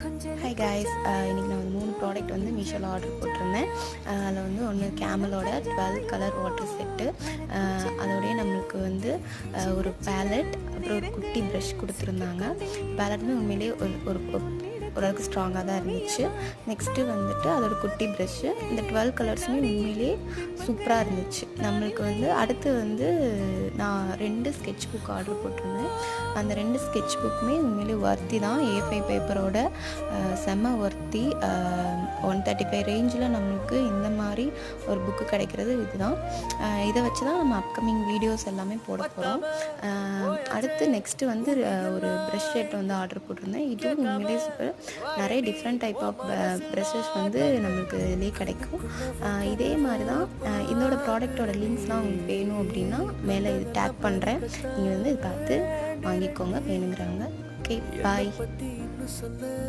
Hi guys, இன்றைக்கி நான் வந்து 3 ப்ராடக்ட் வந்து மீஷோவில் ஆர்டர் போட்டிருந்தேன். அதில் வந்து ஒன்று கேமலோட 12 கலர் வாட்டர் செட்டு, அதோடைய நம்மளுக்கு வந்து ஒரு பேலட், அப்புறம் ஒரு குட்டி ப்ரஷ் கொடுத்துருந்தாங்க. பேலட்னு உண்மையிலே ஓரளவுக்கு ஸ்ட்ராங்காக தான் இருந்துச்சு. நெக்ஸ்ட்டு வந்துட்டு அதோட குட்டி ப்ரஷ்ஷு, இந்த 12 கலர்ஸுமே உண்மையிலே சூப்பராக இருந்துச்சு. நம்மளுக்கு வந்து அடுத்து வந்து நான் 2 ஸ்கெட்ச் புக் ஆர்டர் போட்டிருந்தேன். அந்த 2 ஸ்கெட்ச் புக்குமே உண்மையிலே ஒர்த்தி தான். A5 பேப்பரோட செம்ம ஒர்த்தி. 135 ரேஞ்சில் நம்மளுக்கு இந்த மாதிரி ஒரு புக்கு கிடைக்கிறது இதுதான். இதை வச்சு தான் நம்ம அப்கமிங் வீடியோஸ் எல்லாமே போட போகிறோம். அடுத்து நெக்ஸ்ட்டு வந்து ஒரு ப்ரஷ் செட் வந்து ஆர்டர் போட்டிருந்தேன். இதுவும் உண்மையிலே சூப்பர். நிறைய டிஃப்ரெண்ட் டைப் ஆஃப் ப்ரஷஸ் வந்து நம்மளுக்கு இதுலேயே கிடைக்கும். இதே மாதிரி தான் இதோட ப்ராடக்டோட லிங்க்ஸ்லாம் உங்களுக்கு வேணும் அப்படின்னா மேலே இது டேக் பண்ணுறேன். நீங்கள் வந்து இது பார்த்து வாங்கிக்கோங்க வேணுங்கிறவங்க. ஓகே, பாய்.